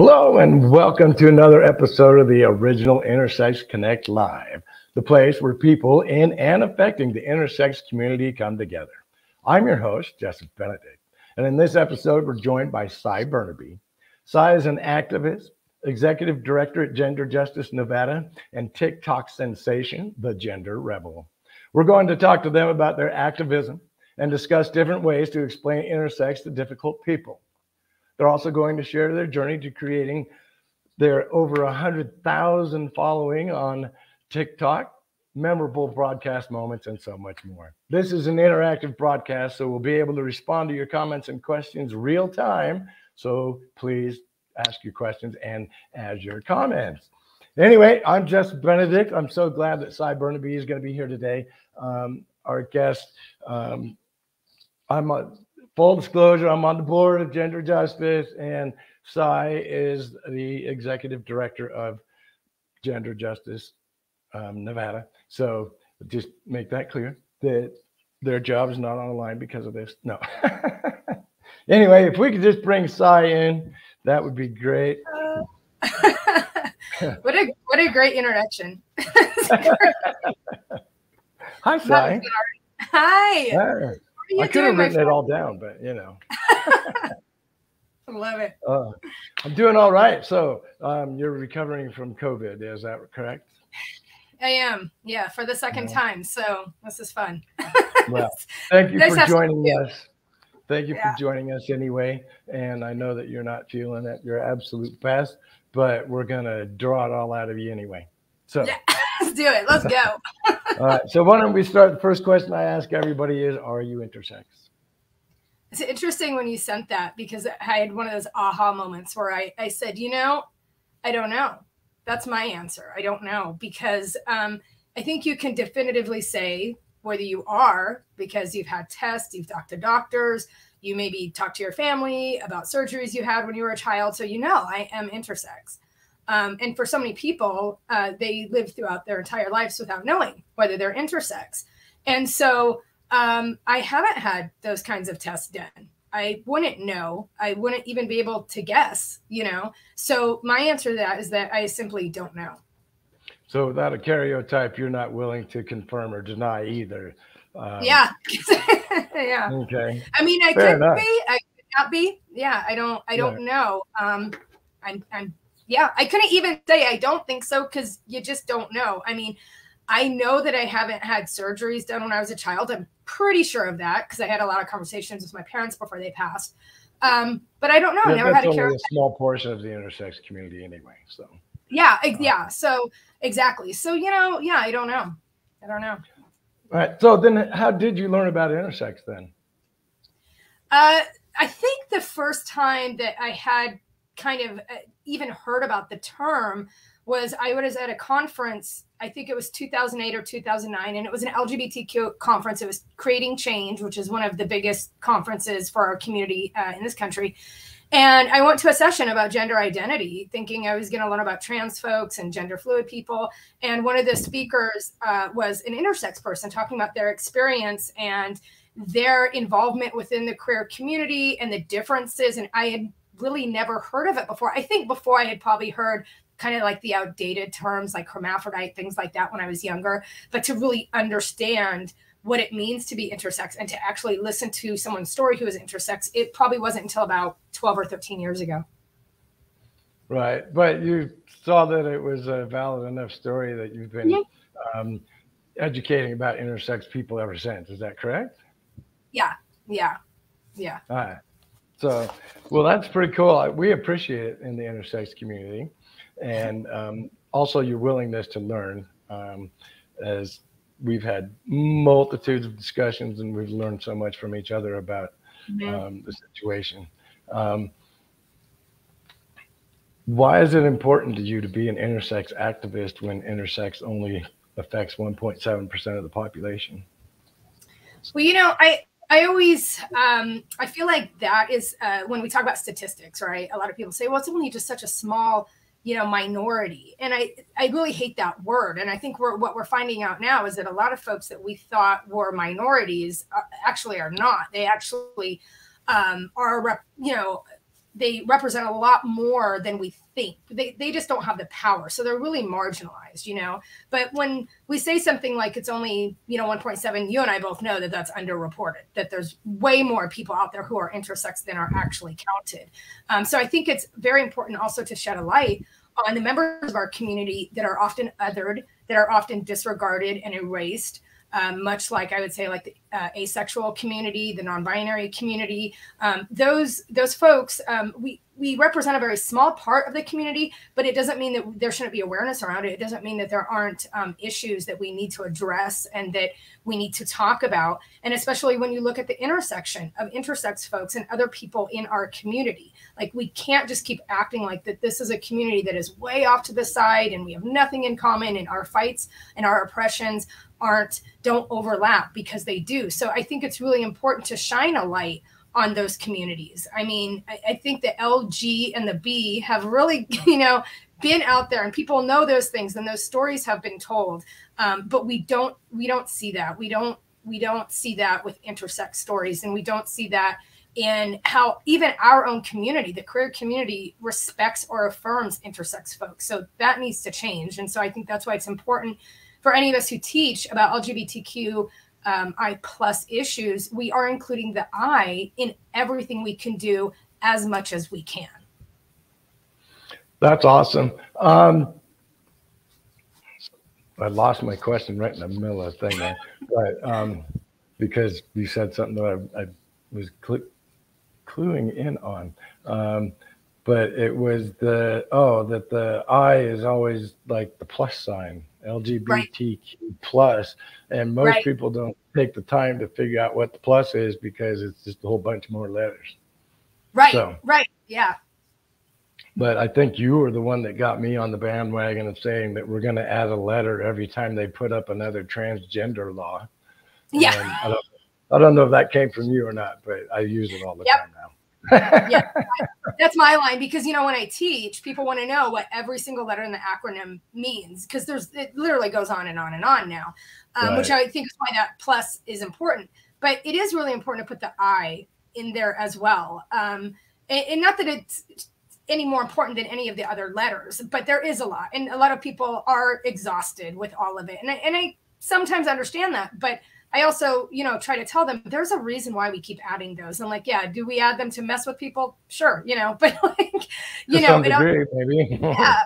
Hello and welcome to another episode of the original Intersex Connect Live, the place where people in and affecting the intersex community come together. I'm your host, Joseph Benedict, and in this episode, we're joined by Cy Bernabei. Cy is an activist, executive director at Gender Justice Nevada, and TikTok sensation, The Gender Rebel. We're going to talk to them about their activism and discuss different ways to explain intersex to difficult people. They're also going to share their journey to creating their over 100,000 following on TikTok, memorable broadcast moments, and so much more. This is an interactive broadcast, so we'll be able to respond to your comments and questions real time. So please ask your questions and add your comments. Anyway, I'm Joseph Benedict. I'm so glad that Cy Bernabei is going to be here today. Our guest, full disclosure, I'm on the board of Gender Justice, and Cy is the executive director of Gender Justice Nevada. So just make that clear that their job is not on the line because of this. No. Anyway, if we could just bring Cy in, that would be great. What a great introduction. Hi, Cy. Hi. I could have written it all down, but you know. I love it. I'm doing all right. So you're recovering from COVID, is that correct? I am, yeah, for the second time. So this is fun. Well, thank you for joining us. Thank you for joining us anyway. And I know that you're not feeling at your absolute best, but we're going to draw it all out of you anyway. So yeah, let's do it. Let's go. All right. So why don't we start? The first question I ask everybody is, are you intersex? It's interesting when you sent that, because I had one of those aha moments where I said, I don't know. That's my answer. I don't know, because I think you can definitively say whether you are, because you've had tests, you've talked to doctors, you maybe talked to your family about surgeries you had when you were a child. So I am intersex. And for so many people, they live throughout their entire lives without knowing whether they're intersex. And so I haven't had those kinds of tests done. I wouldn't know. I wouldn't even be able to guess, So my answer to that is that I simply don't know. So without a karyotype, you're not willing to confirm or deny either. Yeah. Yeah. Okay. I mean, I could be, I could not be. Yeah. I don't know. Yeah, I couldn't even say I don't think so, because you just don't know. I mean, I know that I haven't had surgeries done when I was a child. I'm pretty sure of that, because I had a lot of conversations with my parents before they passed. But I don't know. Yeah, I never had a only a small portion of the intersex community anyway. So yeah. So exactly. So, I don't know. I don't know. All right. So then how did you learn about intersex then? I think the first time that I had kind of even heard about the term was I was at a conference, I think it was 2008 or 2009, and it was an LGBTQ conference. It was Creating Change, which is one of the biggest conferences for our community in this country. And I went to a session about gender identity, thinking I was going to learn about trans folks and gender fluid people. And one of the speakers was an intersex person talking about their experience and their involvement within the queer community and the differences. And I had really never heard of it before. I think before I had probably heard kind of like the outdated terms like hermaphrodite, things like that when I was younger, but to really understand what it means to be intersex and to actually listen to someone's story who is intersex, it probably wasn't until about 12 or 13 years ago. Right. But you saw that it was a valid enough story that you've been educating about intersex people ever since. Is that correct? Yeah. All right. So, well, that's pretty cool. We appreciate it in the intersex community, and also your willingness to learn, as we've had multitudes of discussions and we've learned so much from each other about the situation. Why is it important to you to be an intersex activist when intersex only affects 1.7% of the population? Well, I always, I feel like that is when we talk about statistics, right? A lot of people say, well, it's only just such a small, minority. And I really hate that word. And I think what we're finding out now is that a lot of folks that we thought were minorities actually are not. They actually are, they represent a lot more than we think. They just don't have the power. So they're really marginalized, you know. But when we say something like it's only, you know, 1.7, you and I both know that that's underreported, that there's way more people out there who are intersex than are actually counted. So I think it's very important also to shed a light on the members of our community that are often othered, that are often disregarded and erased. Much like I would say like the asexual community, the non-binary community, those folks, we represent a very small part of the community, but it doesn't mean that there shouldn't be awareness around it. It doesn't mean that there aren't issues that we need to address and that we need to talk about. And especially when you look at the intersection of intersex folks and other people in our community, like we can't just keep acting like that this is a community that is way off to the side and we have nothing in common, and our fights and our oppressions don't overlap, because they do. So I think it's really important to shine a light on those communities. I mean, I think the LG and the B have really, you know, been out there, and people know those things, and those stories have been told. But we don't see that. We don't see that with intersex stories, and we don't see that in how even our own community, the queer community, respects or affirms intersex folks. So that needs to change. And so I think that's why it's important for any of us who teach about LGBTQ I plus issues, we are including the I in everything we can do as much as we can. That's awesome. I lost my question right in the middle of the thing there, but because you said something that I was cluing in on. But it was that the I is always like the plus sign, LGBTQ plus, and most people don't take the time to figure out what the plus is because it's just a whole bunch more letters. Yeah. But I think you were the one that got me on the bandwagon of saying that we're going to add a letter every time they put up another transgender law. Yeah. And I don't know if that came from you or not, but I use it all the time now. Yeah, that's my line, because you know, when I teach, people want to know what every single letter in the acronym means, because it literally goes on and on and on now, which I think is why that plus is important. But it is really important to put the I in there as well, and not that it's any more important than any of the other letters, but there is a lot, and a lot of people are exhausted with all of it, and I sometimes understand that, but I also, you know, try to tell them there's a reason why we keep adding those. And like, yeah, do we add them to mess with people? Sure, you know, but like, you know, degree, maybe. Yeah,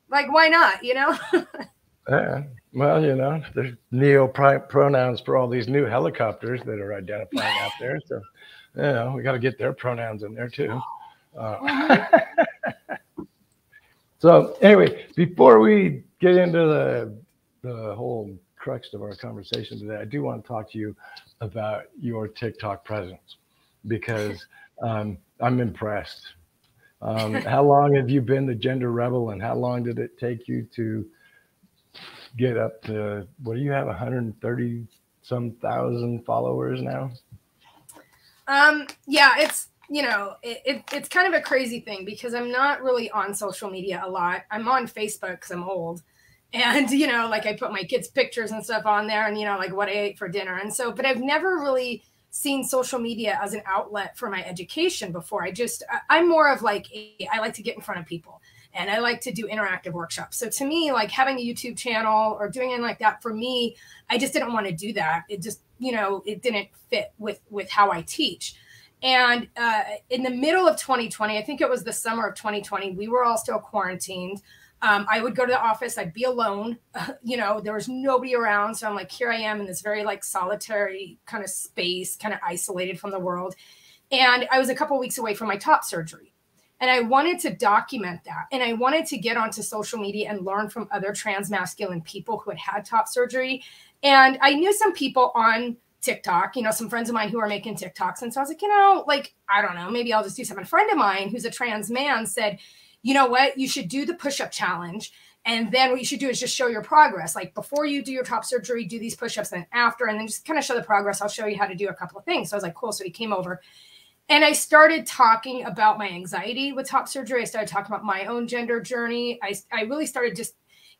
like why not? You know. Yeah. Well, you know, there's neo pronouns for all these new helicopters that are identifying out there. So, you know, we got to get their pronouns in there too. So anyway, before we get into the whole crux of our conversation today, I do want to talk to you about your TikTok presence, because I'm impressed. How long have you been the Gender Rebel, and how long did it take you to get up to, what do you have, 130 some thousand followers now? Yeah, it's, you know, it's kind of a crazy thing, because I'm not really on social media a lot. I'm on Facebook because I'm old. And, you know, like I put my kids' pictures and stuff on there, and, you know, like what I ate for dinner. And so, but I've never really seen social media as an outlet for my education before. I'm more of like, I like to get in front of people, and I like to do interactive workshops. So to me, like having a YouTube channel or doing it like that, for me, I just didn't want to do that. It just, you know, it didn't fit with how I teach. And in the middle of 2020, I think it was the summer of 2020, we were all still quarantined. I would go to the office, I'd be alone, you know, there was nobody around. So I'm like, here I am in this very like solitary kind of space, kind of isolated from the world. And I was a couple of weeks away from my top surgery. And I wanted to document that. And I wanted to get onto social media and learn from other trans masculine people who had top surgery. And I knew some people on TikTok, you know, some friends of mine who are making TikToks. And so I was like, you know, like, I don't know, maybe I'll just do something. A friend of mine who's a trans man said, you know what, you should do the push-up challenge. And then what you should do is just show your progress. Like before you do your top surgery, do these push-ups, then after, and then just kind of show the progress. I'll show you how to do a couple of things. So I was like, cool. So he came over and I started talking about my anxiety with top surgery. I started talking about my own gender journey. I really started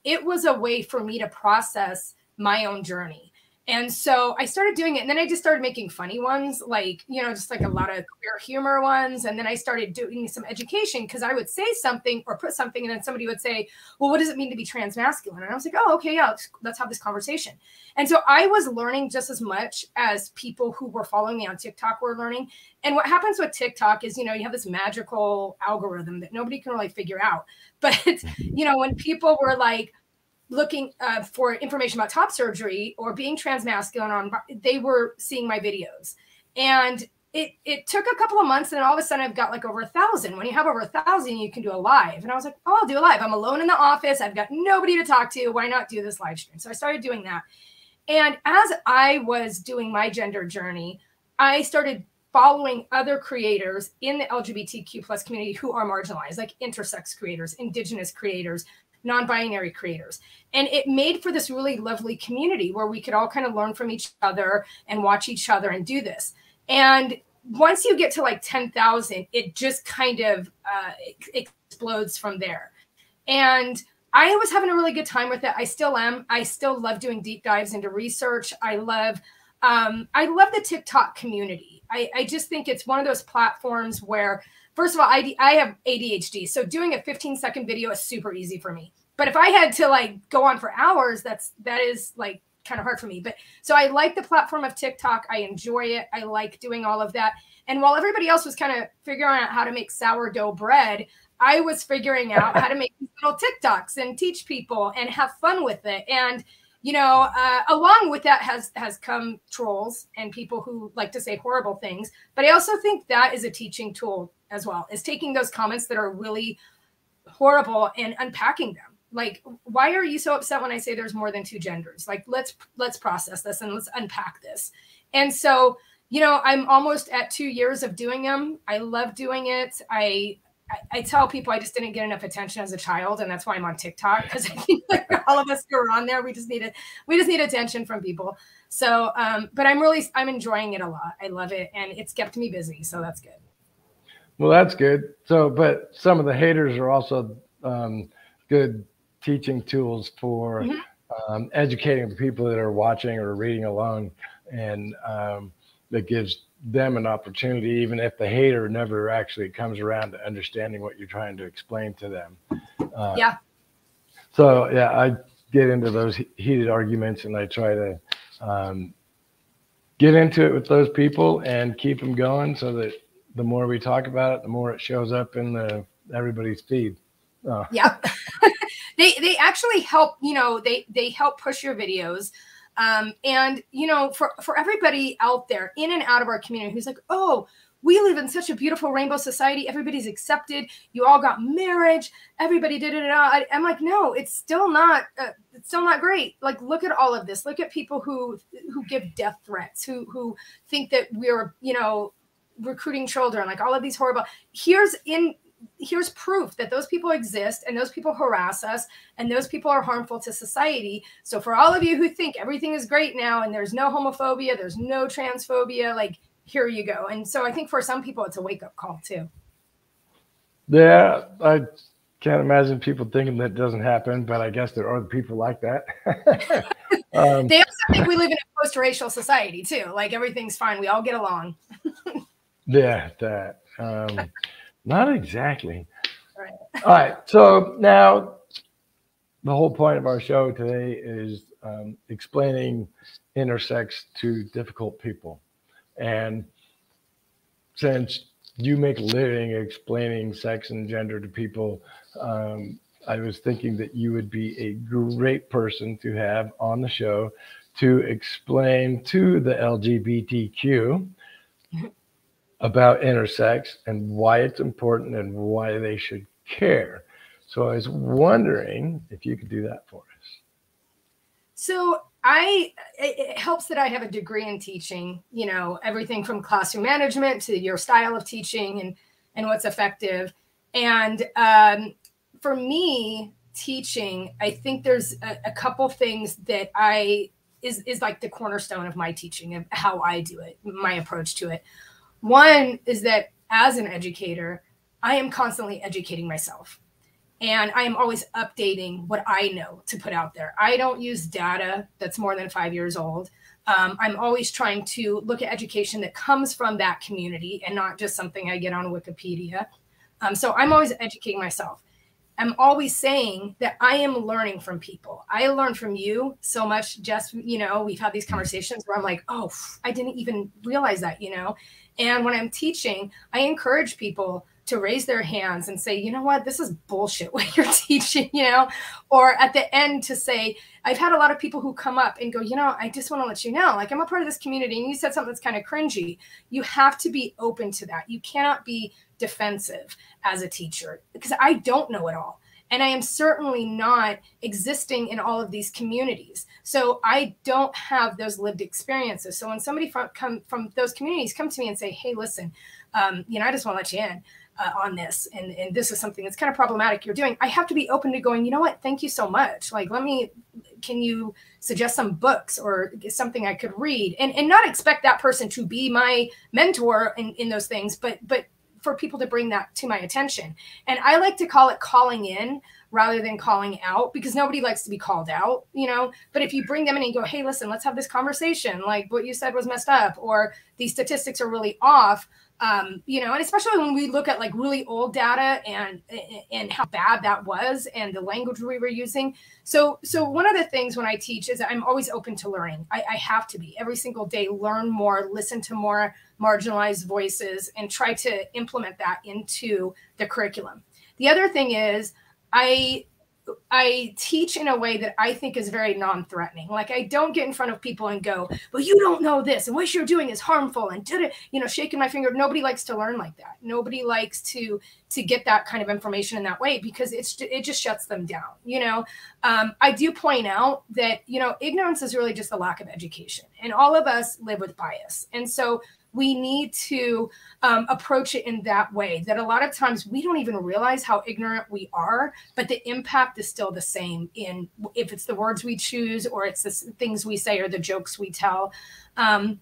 it was a way for me to process my own journey. And so I started doing it, and then I just started making funny ones, like, you know, just like a lot of queer humor ones. And then I started doing some education, because I would say something or put something, and then somebody would say, well, what does it mean to be transmasculine? And I was like, oh, okay, yeah, let's have this conversation. And so I was learning just as much as people who were following me on TikTok were learning. And what happens with TikTok is, you know, you have this magical algorithm that nobody can really figure out. But, you know, when people were like, looking for information about top surgery or being transmasculine, they were seeing my videos. And it took a couple of months, and all of a sudden I've got like over 1,000. When you have over 1,000, you can do a live. And I was like, oh, I'll do a live. I'm alone in the office. I've got nobody to talk to. Why not do this live stream? So I started doing that. And as I was doing my gender journey, I started following other creators in the LGBTQ plus community who are marginalized, like intersex creators, indigenous creators, non-binary creators. And it made for this really lovely community where we could all kind of learn from each other and watch each other and do this. And once you get to like 10,000, it just kind of explodes from there. And I was having a really good time with it. I still am. I still love doing deep dives into research. I love the TikTok community. I just think it's one of those platforms where, first of all, I have ADHD, so doing a 15-second video is super easy for me. But if I had to like go on for hours, that is like kind of hard for me. But so I like the platform of TikTok. I enjoy it. I like doing all of that. And while everybody else was kind of figuring out how to make sourdough bread, I was figuring out how to make these little TikToks and teach people and have fun with it. And you know, along with that has come trolls and people who like to say horrible things. But I also think that is a teaching tool as well, is taking those comments that are really horrible and unpacking them. Like, why are you so upset when I say there's more than two genders? Like, let's process this and let's unpack this. And so, you know, I'm almost at 2 years of doing them. I love doing it. I tell people I just didn't get enough attention as a child, and that's why I'm on TikTok, because I think like all of us who are on there, we just need attention from people. So, but I'm enjoying it a lot. I love it, and it's kept me busy, so that's good. Well, that's good. So, but some of the haters are also good teaching tools for educating the people that are watching or reading along, and that gives them an opportunity, even if the hater never actually comes around to understanding what you're trying to explain to them. Yeah. So yeah, I get into those heated arguments, and I try to get into it with those people and keep them going, so that the more we talk about it, the more it shows up in everybody's feed. Yeah. They actually help, you know, they help push your videos. And, you know, for everybody out there in and out of our community who's like, oh, we live in such a beautiful rainbow society. Everybody's accepted. You all got marriage. Everybody did it. I'm like, no, it's still not great. Like, look at all of this. Look at people who give death threats, who think that we're, you know, recruiting children, like all of these horrible. Here's proof that those people exist, and those people harass us, and those people are harmful to society. So for all of you who think everything is great now and there's no homophobia, there's no transphobia, like, here you go. And so I think for some people it's a wake-up call too. Yeah, I can't imagine people thinking that doesn't happen, but I guess there are people like that. They also think we live in a post-racial society too. Like, everything's fine. We all get along. Yeah, that. Not exactly. Right. All right. So now the whole point of our show today is explaining intersex to difficult people. And since you make a living explaining sex and gender to people, I was thinking that you would be a great person to have on the show to explain to the LGBTQ about intersex and why it's important and why they should care. So I was wondering if you could do that for us. So it helps that I have a degree in teaching, you know, everything from classroom management to your style of teaching and what's effective. And for me, teaching, I think there's a couple things that is like the cornerstone of my teaching, of how I do it, my approach to it. One is that as an educator, I am constantly educating myself. And I am always updating what I know to put out there. I don't use data that's more than 5 years old. I'm always trying to look at education that comes from that community and not just something I get on Wikipedia. So I'm always educating myself. I'm always saying that I am learning from people. I learn from you so much. Just, we've had these conversations where I'm like, oh, I didn't even realize that, And when I'm teaching, I encourage people to raise their hands and say, you know what, this is bullshit what you're teaching, or at the end to say, I've had a lot of people who come up and go, I just want to let you know, like, I'm a part of this community and you said something that's kind of cringy. You have to be open to that. You cannot be defensive as a teacher because I don't know it all. And I am certainly not existing in all of these communities. So I don't have those lived experiences. So when somebody from those communities come to me and say, hey, listen, I just want to let you in on this. And this is something that's kind of problematic you're doing. I have to be open to going, you know what? Thank you so much. Like, can you suggest some books or something I could read and not expect that person to be my mentor in those things, but for people to bring that to my attention. And I like to call it calling in rather than calling out, because nobody likes to be called out, but if you bring them in and go, hey, listen, let's have this conversation. Like, what you said was messed up, or these statistics are really off. And especially when we look at like really old data and how bad that was and the language we were using. So one of the things when I teach is I'm always open to learning. I have to be every single day, learn more, listen to more marginalized voices, and try to implement that into the curriculum. The other thing is I teach in a way that I think is very non-threatening. Like, I don't get in front of people and go, well, you don't know this, and what you're doing is harmful, and shaking my finger. Nobody likes to learn like that. Nobody likes to get that kind of information in that way, because it just shuts them down. I do point out that, ignorance is really just a lack of education, and all of us live with bias. And so we need to approach it in that way, that a lot of times we don't even realize how ignorant we are, but the impact is still the same if it's the words we choose, or it's the things we say, or the jokes we tell. And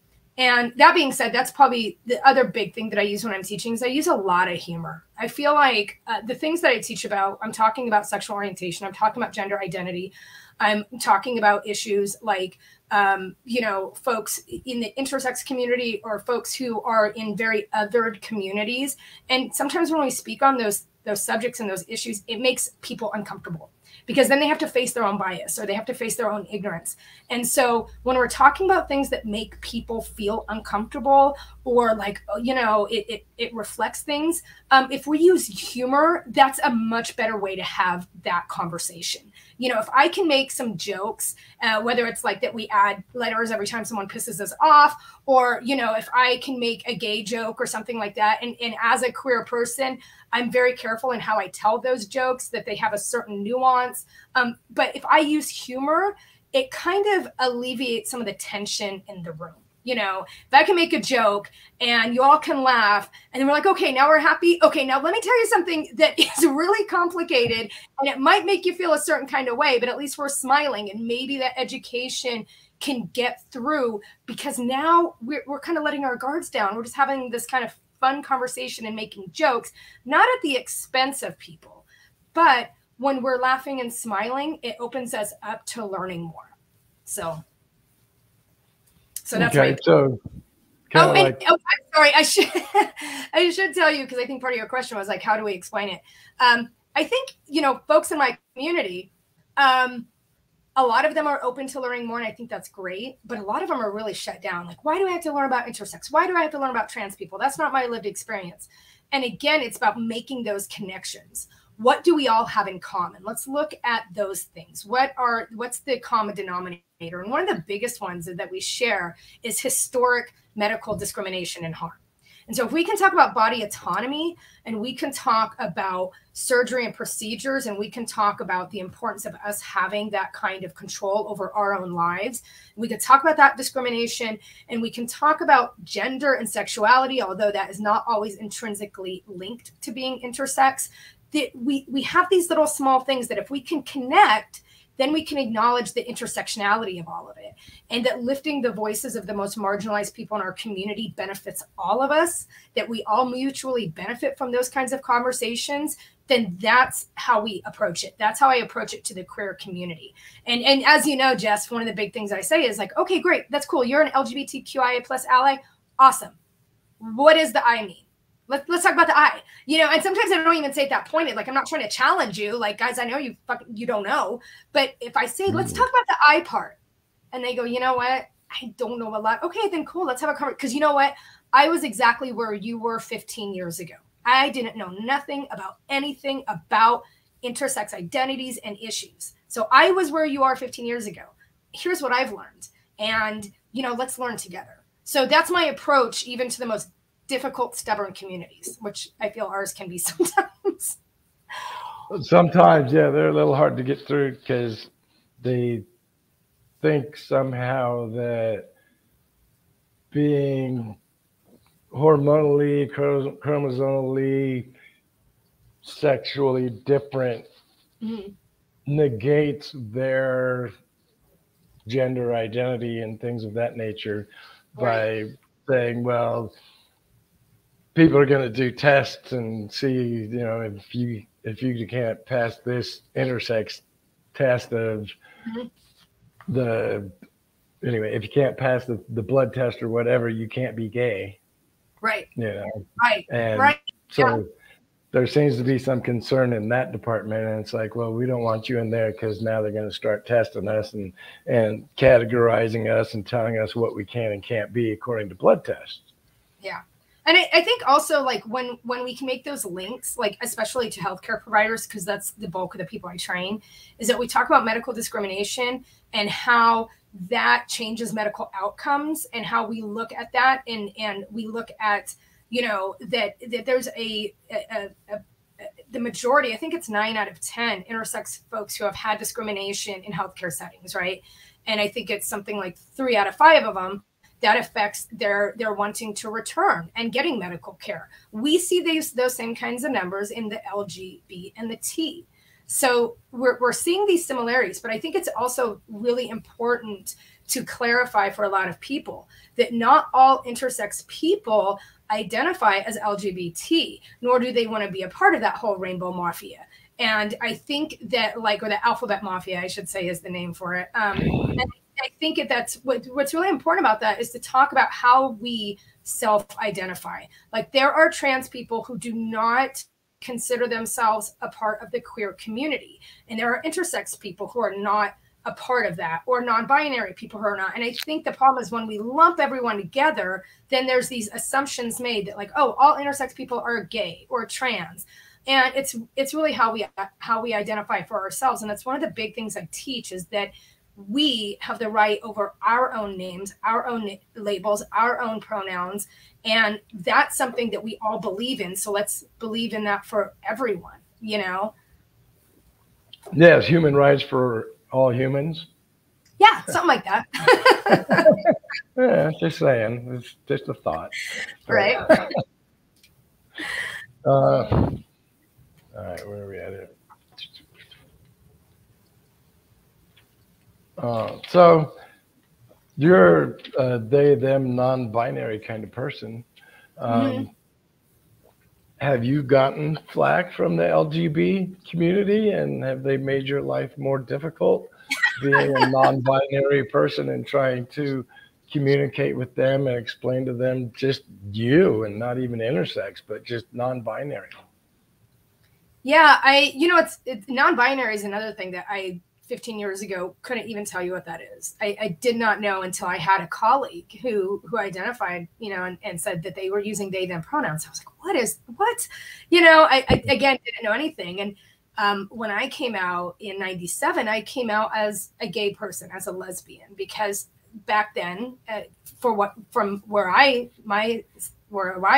that being said, that's probably the other big thing that I use when I'm teaching is I use a lot of humor. I feel like the things that I teach about, I'm talking about sexual orientation, I'm talking about gender identity, I'm talking about issues like, folks in the intersex community, or folks who are in very othered communities. And sometimes when we speak on those subjects and those issues, it makes people uncomfortable, because then they have to face their own bias, or they have to face their own ignorance. And so when we're talking about things that make people feel uncomfortable, or like, it reflects things, if we use humor, that's a much better way to have that conversation. If I can make some jokes, whether it's like that we add letters every time someone pisses us off, or, if I can make a gay joke or something like that. And as a queer person, I'm very careful in how I tell those jokes, that they have a certain nuance. But if I use humor, it kind of alleviates some of the tension in the room. If I can make a joke and you all can laugh, and then we're like, okay, now we're happy. Okay, now let me tell you something that is really complicated, and it might make you feel a certain kind of way, but at least we're smiling, and maybe that education can get through, because now we're kind of letting our guards down. We're just having this kind of fun conversation and making jokes, not at the expense of people, but when we're laughing and smiling, it opens us up to learning more. So that's okay. right. So, I'm sorry. I should tell you, because I think part of your question was like, how do we explain it? I think, folks in my community, a lot of them are open to learning more, and I think that's great. But a lot of them are really shut down. Like, why do I have to learn about intersex? Why do I have to learn about trans people? That's not my lived experience. And again, it's about making those connections. What do we all have in common? Let's look at those things. What's the common denominator? And one of the biggest ones that we share is historic medical discrimination and harm. And so if we can talk about body autonomy, and we can talk about surgery and procedures, and we can talk about the importance of us having that kind of control over our own lives, we can talk about that discrimination, and we can talk about gender and sexuality, although that is not always intrinsically linked to being intersex. That we have these little small things that if we can connect, then we can acknowledge the intersectionality of all of it, and that lifting the voices of the most marginalized people in our community benefits all of us, that we all mutually benefit from those kinds of conversations, then that's how we approach it. That's how I approach it to the queer community. And as you know, Jess, one of the big things I say is like, okay, great, that's cool. You're an LGBTQIA plus ally. Awesome. What does the I mean? Let's talk about the I, and sometimes I don't even say it that pointed. Like, I'm not trying to challenge you. Like, guys, I know you don't know. But if I say, let's talk about the I part, and they go, you know what? I don't know a lot. Okay, then cool. Let's have a conversation. Because you know what? I was exactly where you were 15 years ago. I didn't know nothing about anything about intersex identities and issues. So I was where you are 15 years ago. Here's what I've learned. And, let's learn together. So that's my approach, even to the most difficult, stubborn communities, which I feel ours can be sometimes. Sometimes, yeah, they're a little hard to get through because they think somehow that being hormonally, chromosomally, sexually different negates their gender identity and things of that nature by saying, well, people are going to do tests and see, if you can't pass this intersex test of if you can't pass the blood test or whatever, you can't be gay. Right. Right. And so there seems to be some concern in that department. And it's like, well, we don't want you in there because now they're going to start testing us and categorizing us and telling us what we can and can't be according to blood tests. Yeah. And I think also, like, when we can make those links, like, especially to healthcare providers, because that's the bulk of the people I train, is that we talk about medical discrimination and how that changes medical outcomes and how we look at that. And we look at, that there's the majority, I think it's 9 out of 10 intersex folks who have had discrimination in healthcare settings, right? And I think it's something like 3 out of 5 of them that affects their wanting to return and getting medical care. We see those same kinds of numbers in the LGB and the T. So we're seeing these similarities, but I think it's also really important to clarify for a lot of people that not all intersex people identify as LGBT, nor do they want to be a part of that whole rainbow mafia. And I think that, or the alphabet mafia, I should say, is the name for it. And I think that's what's really important about that is to talk about how we self-identify. Like, there are trans people who do not consider themselves a part of the queer community. And there are intersex people who are not a part of that, or non-binary people who are not. And I think the problem is when we lump everyone together, then there's these assumptions made that, like, oh, all intersex people are gay or trans. And it's really how we identify for ourselves. And that's one of the big things I teach, is that we have the right over our own names, our own labels, our own pronouns. And that's something that we all believe in. So let's believe in that for everyone, Yes, human rights for all humans. Yeah, something like that. Yeah, just saying. It's just a thought. Right. All right, where are we at here? So you're they, them, non-binary kind of person. Have you gotten flack from the LGB community, and have they made your life more difficult being a non-binary person and trying to communicate with them and explain to them just you, and not even intersex, but just non-binary? Yeah, it's non-binary is another thing that I 15 years ago couldn't even tell you what that is. I did not know until I had a colleague who identified, and said that they were using they, them pronouns. I was like, what? I again didn't know anything. And when I came out in 97, I came out as a gay person, as a lesbian, because back then, from where I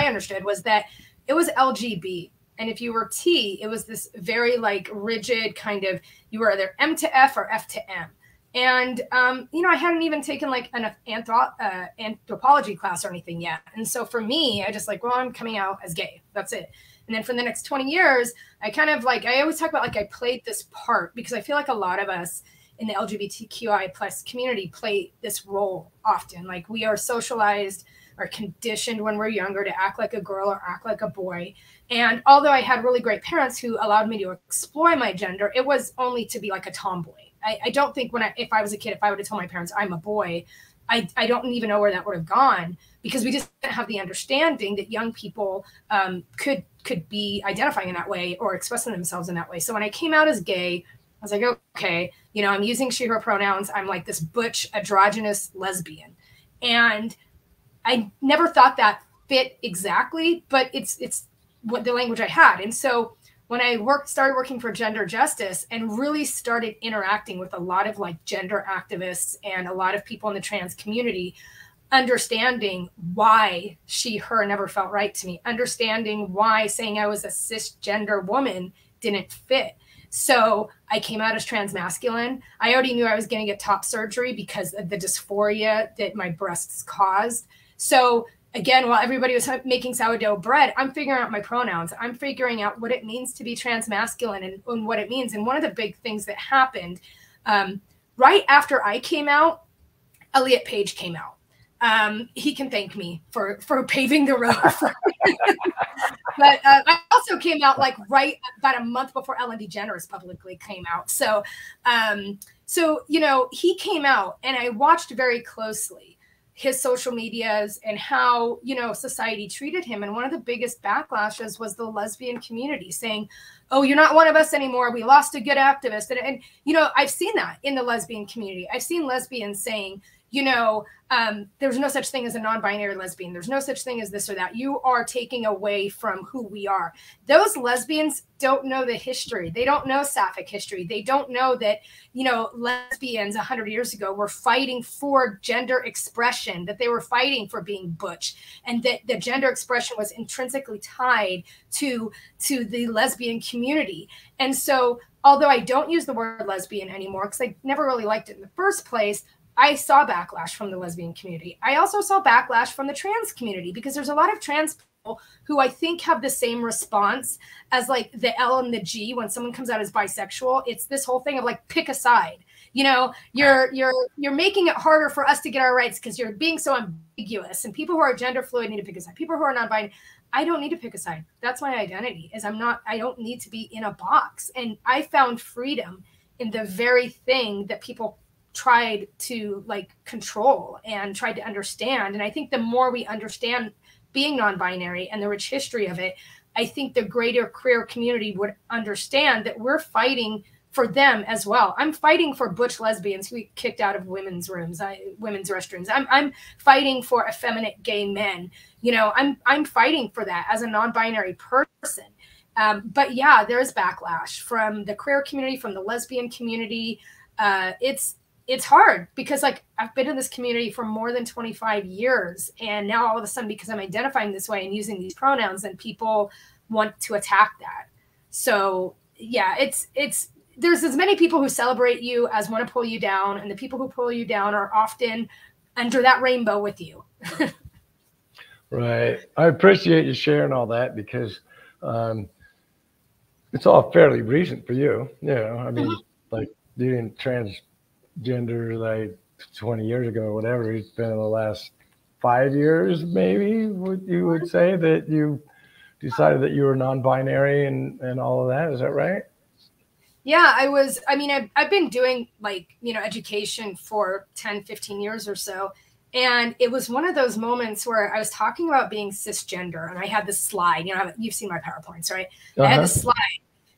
understood was that it was LGB. And if you were T, it was this very rigid kind of, you were either M to F or F to M. And, I hadn't even taken an anthropology class or anything yet. And so for me, I just I'm coming out as gay. That's it. And then for the next 20 years, I kind of I always talk about I played this part, because I feel like a lot of us in the LGBTQI plus community play this role often. Like we are socialized or conditioned when we're younger to act like a girl or act like a boy. And although I had really great parents who allowed me to explore my gender, it was only to be like a tomboy. I don't think if I was a kid, if I would have told my parents I'm a boy, I don't even know where that would have gone, because we just didn't have the understanding that young people could be identifying in that way or expressing themselves in that way. So when I came out as gay, I was like, okay, you know, I'm using she, her pronouns. I'm like this butch, androgynous lesbian. And I never thought that fit exactly, but it's what the language I had. And so when I started working for gender justice and really started interacting with a lot of like gender activists and a lot of people in the trans community, understanding why she, her never felt right to me, understanding why saying I was a cisgender woman didn't fit. So I came out as transmasculine. I already knew I was going to get top surgery because of the dysphoria that my breasts caused. So again, while everybody was making sourdough bread, I'm figuring out my pronouns. I'm figuring out what it means to be transmasculine and what it means. And one of the big things that happened right after I came out, Elliot Page came out. He can thank me for paving the road for me. But I also came out like right about a month before Ellen DeGeneres publicly came out. So, you know, he came out and I watched very closely his social medias and how, you know, society treated him. And one of the biggest backlashes was the lesbian community saying, oh, you're not one of us anymore. We lost a good activist. And you know, I've seen that in the lesbian community. I've seen lesbians saying, you know, there's no such thing as a non-binary lesbian. There's no such thing as this or that. You are taking away from who we are. Those lesbians don't know the history. They don't know sapphic history. They don't know that, you know, lesbians 100 years ago were fighting for gender expression, that they were fighting for being butch, and that the gender expression was intrinsically tied to the lesbian community. And so, although I don't use the word lesbian anymore, because I never really liked it in the first place, I saw backlash from the lesbian community. I also saw backlash from the trans community, because there's a lot of trans people who I think have the same response as like the L and the G when someone comes out as bisexual. It's this whole thing of like, pick a side. You know, you're making it harder for us to get our rights because you're being so ambiguous. And people who are gender fluid need to pick a side. People who are non-binary, I don't need to pick a side. That's my identity. I don't need to be in a box. And I found freedom in the very thing that people tried to like control and tried to understand. And I think the more we understand being non-binary and the rich history of it, I think the greater queer community would understand that we're fighting for them as well. I'm fighting for butch lesbians who get kicked out of women's restrooms. I'm fighting for effeminate gay men. You know, I'm fighting for that as a non-binary person. But yeah, there's backlash from the queer community, from the lesbian community. It's hard because like I've been in this community for more than 25 years. And now all of a sudden, because I'm identifying this way and using these pronouns, and people want to attack that. So yeah, there's as many people who celebrate you as want to pull you down. And the people who pull you down are often under that rainbow with you. Right. I appreciate you sharing all that, because it's all fairly recent for you. You know, I mean, like being transgender like 20 years ago or whatever, it's been in the last 5 years, maybe, you would say that you decided that you were non-binary and all of that. Is that right? Yeah, I've been doing like, you know, education for 10, 15 years or so. And it was one of those moments where I was talking about being cisgender, and I had this slide, you know, you've seen my PowerPoints, right? I had this slide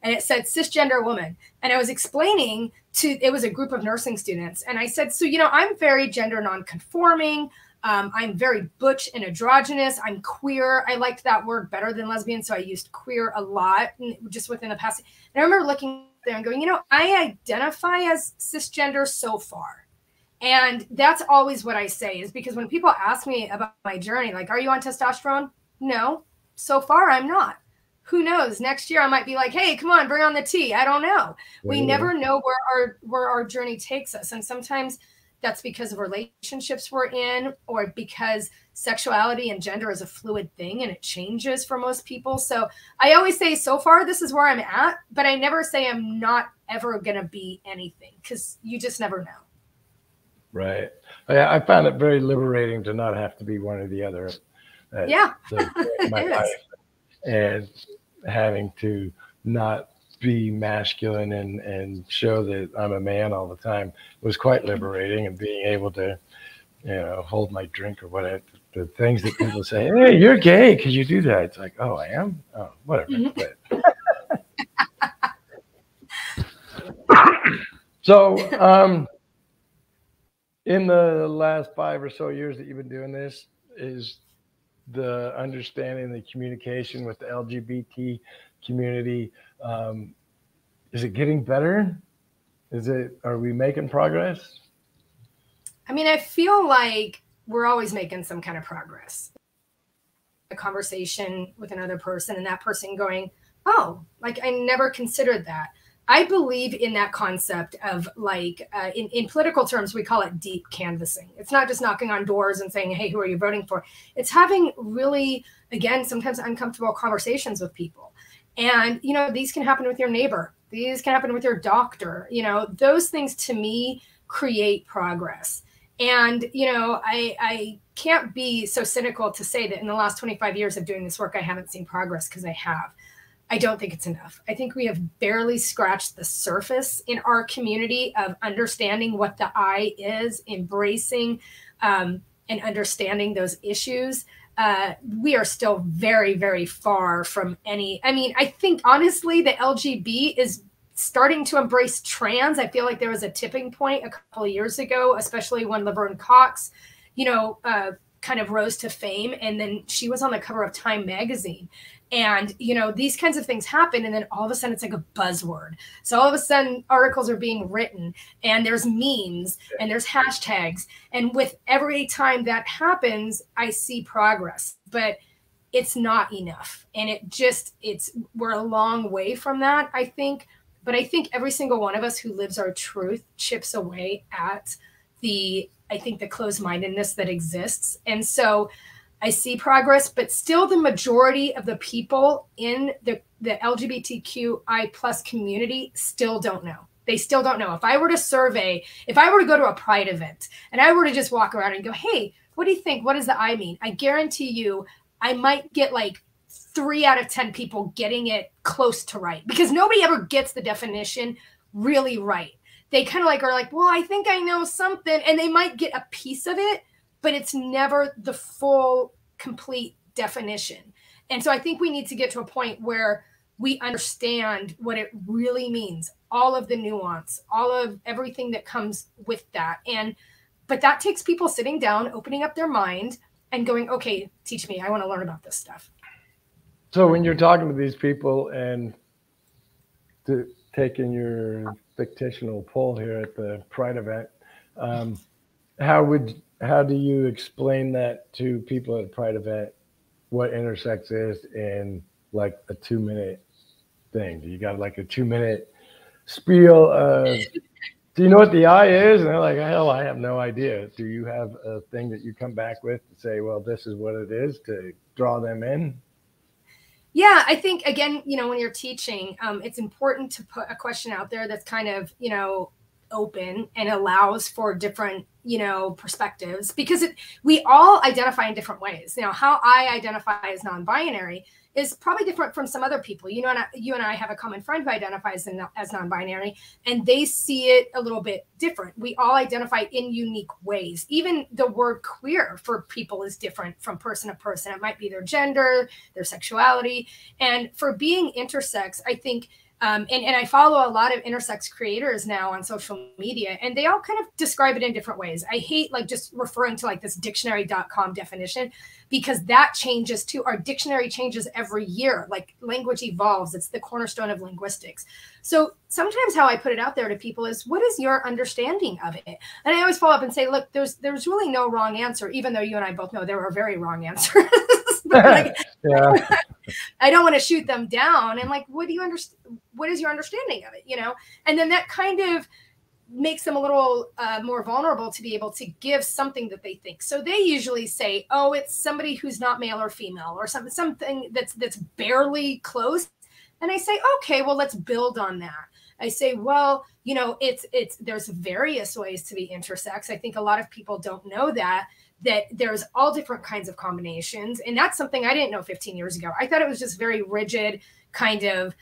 and it said cisgender woman. And I was explaining it was a group of nursing students. And I said, so, you know, I'm very gender nonconforming. I'm very butch and androgynous. I'm queer. I liked that word better than lesbian. So I used queer a lot just within the past. And I remember looking there and going, you know, I identify as cisgender so far. And that's always what I say, is because when people ask me about my journey, like, are you on testosterone? No, so far I'm not. Who knows? Next year I might be like, hey, come on, bring on the tea. I don't know. We never know where our journey takes us. And sometimes that's because of relationships we're in, or because sexuality and gender is a fluid thing and it changes for most people. So I always say, so far, this is where I'm at, but I never say I'm not ever going to be anything, because you just never know. Right. I found it very liberating to not have to be one or the other. Yeah. My life, and having to not be masculine and show that I'm a man all the time was quite liberating. And being able to, hold my drink or whatever, the things that people say, hey, you're gay because you do that. It's like, oh, I am? Oh, whatever. So in the last 5 or so years that you've been doing this, is the understanding, the communication with the LGBT community, is it getting better? Are we making progress? I mean, I feel like we're always making some kind of progress. A conversation with another person and that person going, oh, like I never considered that. I believe in that concept of like, in political terms, we call it deep canvassing. It's not just knocking on doors and saying, hey, who are you voting for? It's having really, again, sometimes uncomfortable conversations with people. And, these can happen with your neighbor. These can happen with your doctor. Those things to me create progress. And, I can't be so cynical to say that in the last 25 years of doing this work, I haven't seen progress, because I have. I don't think it's enough. I think we have barely scratched the surface in our community of understanding what the I is, embracing and understanding those issues. We are still very, very far from any. I mean, I think honestly, the LGB is starting to embrace trans. I feel like there was a tipping point a couple of years ago, especially when Laverne Cox, kind of rose to fame. And then she was on the cover of Time magazine. And, these kinds of things happen. And then all of a sudden it's like a buzzword. So all of a sudden articles are being written and there's memes and there's hashtags. And with every time that happens, I see progress, but it's not enough. And we're a long way from that, I think. But I think every single one of us who lives our truth chips away at the closed-mindedness that exists. And so I see progress, but still the majority of the people in the LGBTQI plus community still don't know. They still don't know. If I were to go to a Pride event and I were to just walk around and go, hey, what do you think? What does the I mean? I guarantee you I might get like 3 out of 10 people getting it close to right, because nobody ever gets the definition really right. They kind of are like, well, I think I know something, and they might get a piece of it, but it's never the full, complete definition. And so I think we need to get to a point where we understand what it really means, all of the nuance, all of everything that comes with that. But that takes people sitting down, opening up their mind and going, okay, teach me, I want to learn about this stuff. So when you're talking to these people and taking your fictional poll here at the Pride event, how do you explain that to people at a Pride event, what intersex is in like a 2-minute thing? Do you got like a 2-minute spiel of, do you know what the I is? And they're like, hell, I have no idea. Do you have a thing that you come back with to say, well, this is what it is, to draw them in? Yeah, I think, again, when you're teaching, it's important to put a question out there that's kind of, open and allows for different, perspectives, because we all identify in different ways. How I identify as non-binary is probably different from some other people. You and I have a common friend who identifies as non-binary, and they see it a little bit different. We all identify in unique ways. Even the word queer for people is different from person to person. It might be their gender, their sexuality. And for being intersex, I think, and I follow a lot of intersex creators now on social media, and they all kind of describe it in different ways. I hate just referring to this dictionary.com definition, because that changes too. Our dictionary changes every year. Language evolves. It's the cornerstone of linguistics. So sometimes how I put it out there to people is, what is your understanding of it? And I always follow up and say, look, there's really no wrong answer, even though you and I both know there are very wrong answers. Yeah. I don't want to shoot them down. And what do you understand? What is your understanding of it? And then that kind of makes them a little more vulnerable to be able to give something that they think. So they usually say, oh, it's somebody who's not male or female, or something that's barely close. And I say, okay, well, let's build on that. I say, well, you know, there's various ways to be intersex. I think a lot of people don't know that there's all different kinds of combinations. And that's something I didn't know 15 years ago. I thought it was just very rigid kind of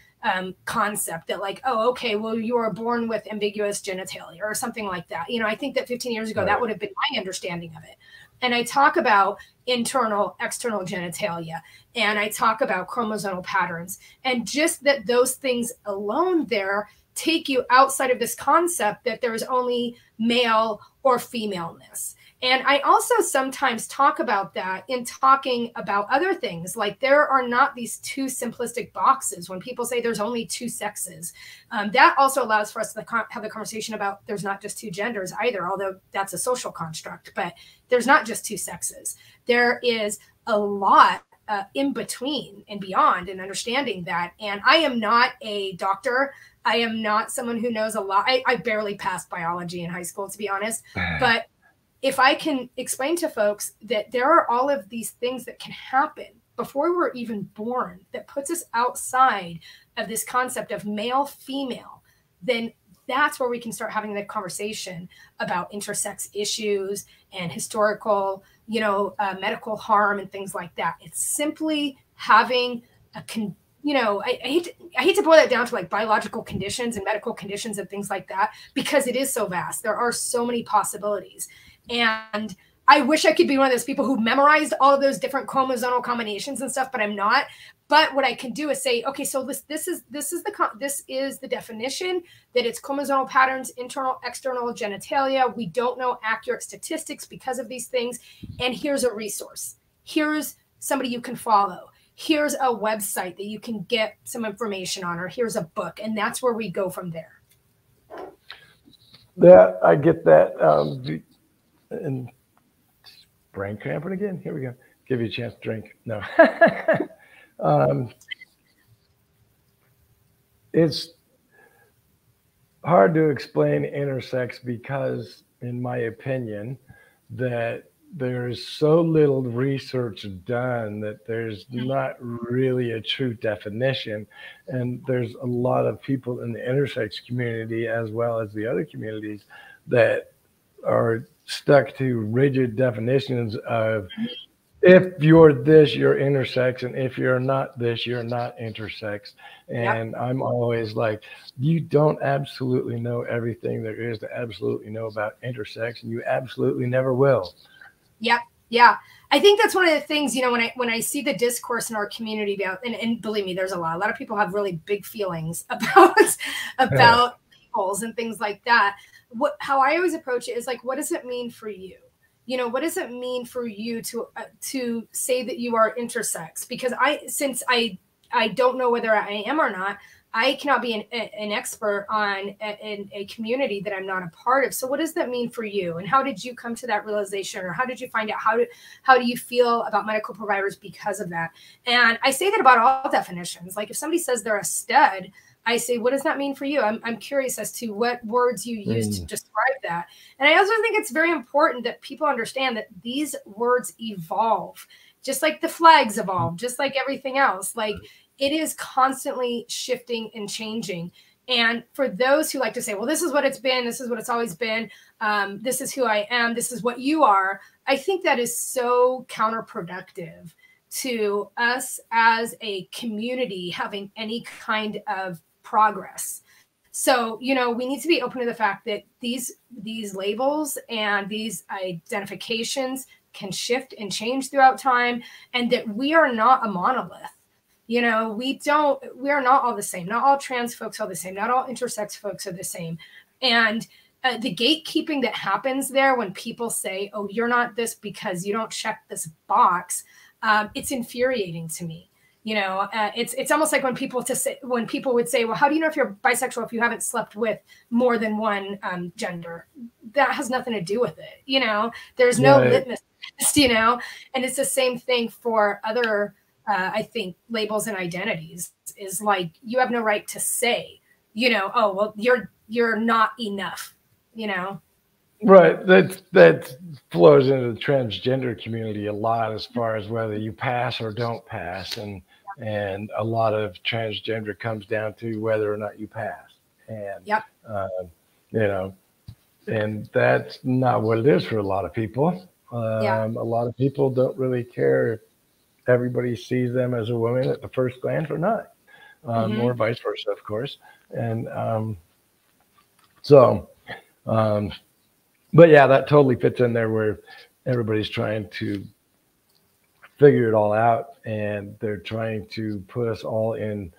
concept that like, oh, okay, well, you are born with ambiguous genitalia or something like that. You know, I think that 15 years ago, that would have been my understanding of it. And I talk about internal, external genitalia, and I talk about chromosomal patterns, and just that those things alone there take you outside of this concept that there is only male or femaleness. And I also sometimes talk about that in talking about other things, like there are not these two simplistic boxes. When people say there's only two sexes, that also allows for us to have the conversation about there's not just two genders either, although that's a social construct, but there's not just two sexes. There is a lot in between and beyond, and understanding that. And I am not a doctor. I am not someone who knows a lot. I barely passed biology in high school, to be honest. But if I can explain to folks that there are all of these things that can happen before we're even born that puts us outside of this concept of male, female, then that's where we can start having the conversation about intersex issues and historical, you know, medical harm and things like that. It's simply having you know, I hate to boil that down to like biological conditions and medical conditions and things like that, because it is so vast. There are so many possibilities. And I wish I could be one of those people who memorized all of those different chromosomal combinations and stuff, but I'm not. But what I can do is say, okay, so this is the definition, that it's chromosomal patterns, internal, external genitalia. We don't know accurate statistics because of these things. And here's a resource. Here's somebody you can follow. Here's a website that you can get some information on, or here's a book. And that's where we go from there. Yeah, I get that. And brain cramping again. Here we go. Give you a chance to drink. No. It's hard to explain intersex because, in my opinion, that there's so little research done that there's not really a true definition. And there's a lot of people in the intersex community, as well as the other communities, that are stuck to rigid definitions of, if you're this, you're intersex, and if you're not this, you're not intersex. And I'm always like, you don't absolutely know everything there is to absolutely know about intersex, and you absolutely never will. Yep. Yeah. I think that's one of the things, you know, when I see the discourse in our community about, and believe me, there's a lot of people have really big feelings about peoples and things like that. How I always approach it is like, what does it mean for you? You know, what does it mean for you to say that you are intersex? Because since I don't know whether I am or not, I cannot be an expert on a community that I'm not a part of. So what does that mean for you? And how did you come to that realization? Or how did you find out? How do you feel about medical providers because of that? And I say that about all definitions. Like if somebody says they're a stud, I say, what does that mean for you? I'm curious as to what words you use to describe that. And I also think it's very important that people understand that these words evolve, just like the flags evolve, just like everything else. Like it is constantly shifting and changing. And for those who like to say, well, this is what it's been, this is what it's always been, this is who I am, this is what you are, I think that is so counterproductive to us as a community having any kind of progress. So, you know, we need to be open to the fact that these labels and these identifications can shift and change throughout time, and that we are not a monolith. You know, we are not all the same. Not all trans folks are the same. Not all intersex folks are the same. And the gatekeeping that happens there when people say, oh, you're not this because you don't check this box, it's infuriating to me. You know, it's almost like when people would say, well, how do you know if you're bisexual if you haven't slept with more than one gender? That has nothing to do with it. You know, there's no litmus test, you know, and it's the same thing for other, I think, labels and identities. Is like, you have no right to say, you know, oh, well, you're not enough. you know? Right. That flows into the transgender community a lot as far as whether you pass or don't pass, and a lot of transgender comes down to whether or not you pass, and Yep. you know, and that's not what it is for a lot of people. Yeah. A lot of people don't really care if everybody sees them as a woman at the first glance or not, or vice versa, of course, and so. Um, But yeah, that totally fits in there where everybody's trying to figure it all out, and they're trying to put us all in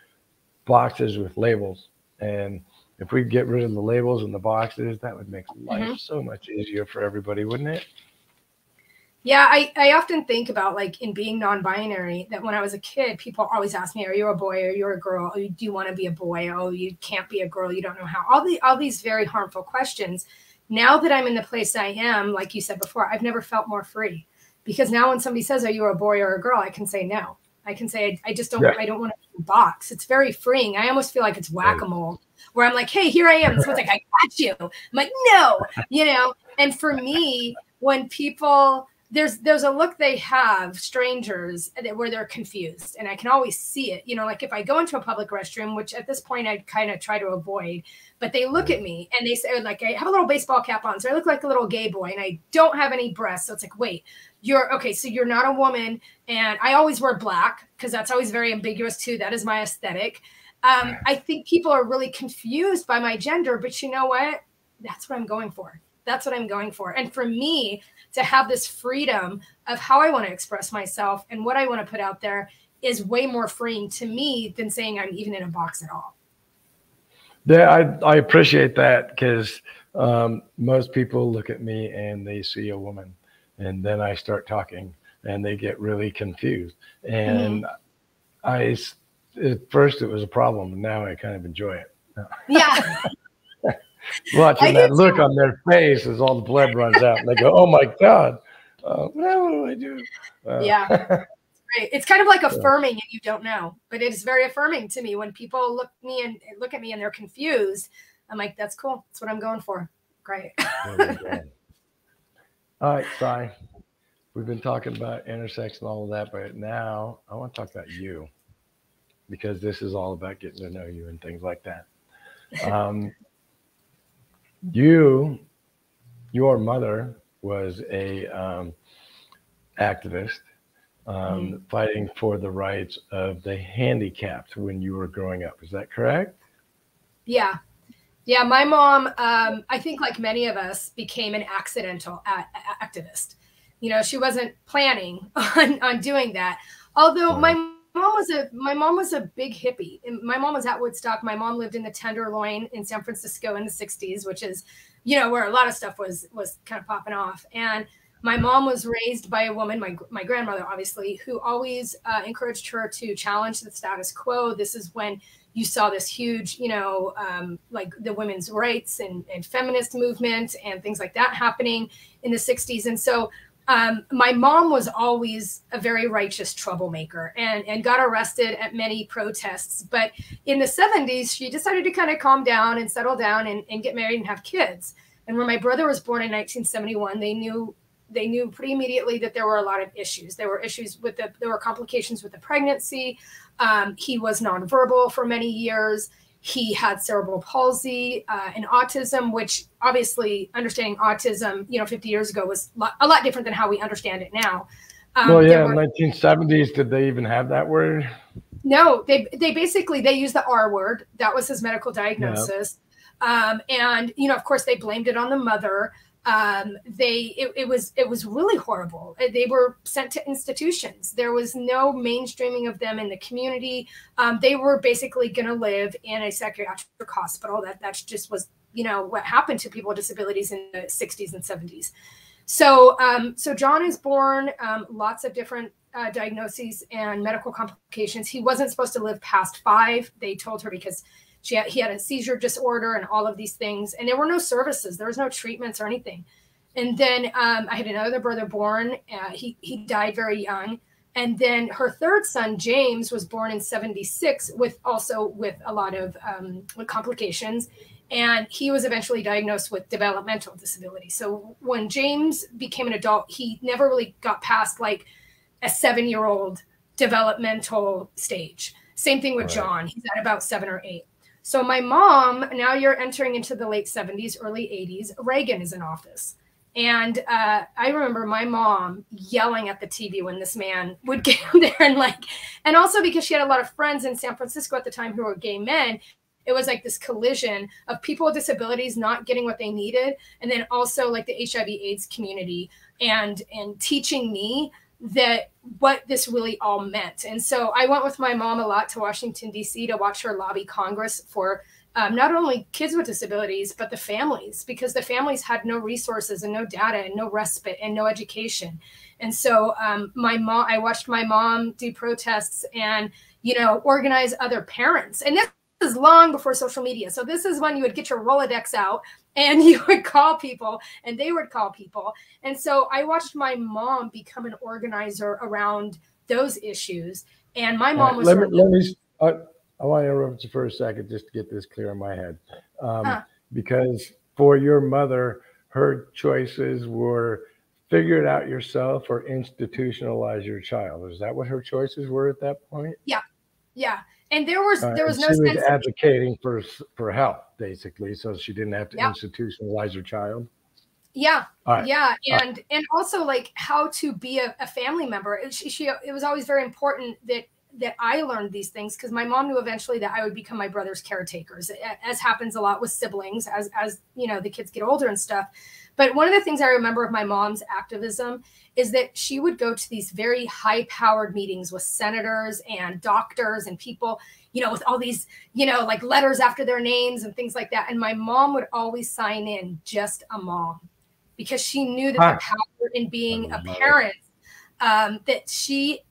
boxes with labels. And if we get rid of the labels and the boxes, that would make life so much easier for everybody, wouldn't it? Yeah, I often think about, like, in being non-binary, that when I was a kid, people always ask me, are you a boy or you're a girl? Do you want to be a boy? Oh, you can't be a girl. You don't know how. All these very harmful questions. Now that I'm in the place I am, like you said before, I've never felt more free, because now when somebody says, are you a boy or a girl? I can say no. I can say, I just don't, I don't want to box. It's very freeing. I almost feel like it's whack-a-mole, where I'm like, hey, here I am. And someone's like, I got you. I'm like, no, and for me, when people, there's a look they have, strangers, where they're confused, and I can always see it. Like if I go into a public restroom, which at this point I kind of try to avoid, but they look at me and they say, like, I have a little baseball cap on, so I look like a little gay boy, and I don't have any breasts. So it's like, wait, you're okay, so you're not a woman. And I always wear black because that's always very ambiguous too. That is my aesthetic. I think people are really confused by my gender, but you know what? That's what I'm going for. That's what I'm going for. And for me to have this freedom of how I want to express myself and what I want to put out there is way more freeing to me than saying I'm even in a box at all. Yeah, I appreciate that, because most people look at me and they see a woman, and then I start talking and they get really confused. And at first it was a problem, and now I kind of enjoy it. Yeah. Watching that look on their face as all the blood runs out, and they go, "Oh my God, what do I do?" Yeah, great. It's kind of like affirming, and you don't know, but it is very affirming to me when people look at me and they're confused. I'm like, that's cool. That's what I'm going for. Great. All right, Si, we've been talking about intersex and all of that, but now I want to talk about you, because this is all about getting to know you and things like that. Your mother was a activist fighting for the rights of the handicapped when you were growing up. Is that correct? Yeah. Yeah. My mom, I think like many of us, became an accidental activist. She wasn't planning on doing that. Although my mom was a big hippie. My mom was at Woodstock. My mom lived in the Tenderloin in San Francisco in the 60s, which is, where a lot of stuff was kind of popping off. And my mom was raised by a woman, my grandmother, obviously, who always encouraged her to challenge the status quo. This is when you saw this huge, like the women's rights and feminist movement and things like that happening in the 60s. And so my mom was always a very righteous troublemaker and got arrested at many protests. But in the 70s, she decided to kind of calm down and settle down and get married and have kids. And when my brother was born in 1971, they knew pretty immediately that there were a lot of issues. There were issues there were complications with the pregnancy. He was nonverbal for many years. He had cerebral palsy and autism, which obviously understanding autism, 50 years ago was a lot different than how we understand it now. Well, yeah, in the 1970s, did they even have that word? No, they basically, they used the R word. That was his medical diagnosis. Yeah. And, of course, they blamed it on the mother. It was really horrible. They were sent to institutions. There was no mainstreaming of them in the community. They were basically going to live in a psychiatric hospital. That just was, what happened to people with disabilities in the 60s and 70s. So John is born, lots of different diagnoses and medical complications. He wasn't supposed to live past 5. They told her because he had a seizure disorder and all of these things. And there were no services. There was no treatments or anything. And then I had another brother born. He died very young. And then her third son, James, was born in 76 with a lot of complications. And he was eventually diagnosed with developmental disability. So when James became an adult, he never really got past like a 7-year-old developmental stage. Same thing with John. He's at about 7 or 8. So my mom, now you're entering into the late 70s, early 80s, Reagan is in office. And I remember my mom yelling at the TV when this man would get there and also because she had a lot of friends in San Francisco at the time who were gay men, it was like this collision of people with disabilities not getting what they needed. And then also like the HIV AIDS community and teaching me that what this really all meant. And so I went with my mom a lot to Washington, D.C. to watch her lobby Congress for not only kids with disabilities, but the families, because the families had no resources and no data and no respite and no education. And so I watched my mom do protests and, organize other parents. And this is long before social media. So this is when you would get your Rolodex out and you would call people and they would call people. And so I watched my mom become an organizer around those issues. And my mom was... I want to interrupt you for a second just to get this clear in my head. Because for your mother, her choices were figure it out yourself or institutionalize your child. Is that what her choices were at that point? Yeah. Yeah. And there was no sense. She was advocating for help, basically, so she didn't have to institutionalize her child. Yeah. Right. Yeah. And also like how to be a family member. It was always very important that I learned these things because my mom knew eventually that I would become my brother's caretakers, as happens a lot with siblings as the kids get older and stuff. But one of the things I remember of my mom's activism is that she would go to these very high-powered meetings with senators and doctors and people, with all these, like letters after their names and things like that. And my mom would always sign in just a mom because she knew that the power in being a parent, that she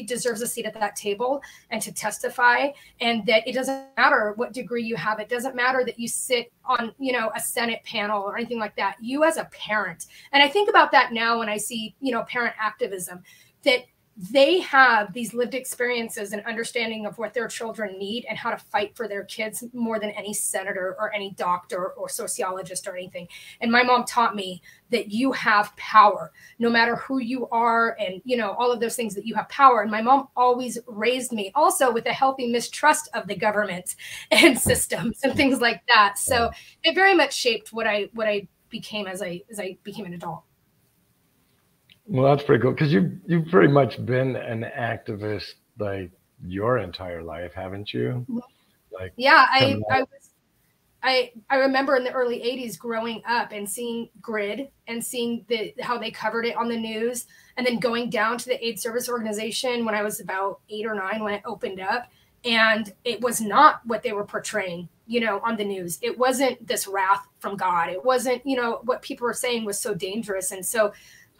deserves a seat at that table and to testify, and that it doesn't matter what degree you have. It doesn't matter that you sit on, a Senate panel or anything like that. You as a parent. And I think about that now when I see, parent activism, that they have these lived experiences and understanding of what their children need and how to fight for their kids more than any senator or any doctor or sociologist or anything. And my mom taught me that you have power, no matter who you are, and all of those things, that you have power. And my mom always raised me also with a healthy mistrust of the government and systems and things like that. So it very much shaped what I became as I became an adult. Well, that's pretty cool because you've pretty much been an activist like your entire life, haven't you? Like, yeah, I remember in the early 80s growing up and seeing GRID and seeing how they covered it on the news, and then going down to the AIDS service organization when I was about 8 or 9 when it opened up, and it was not what they were portraying, on the news. It wasn't this wrath from God. It wasn't, what people were saying was so dangerous. And so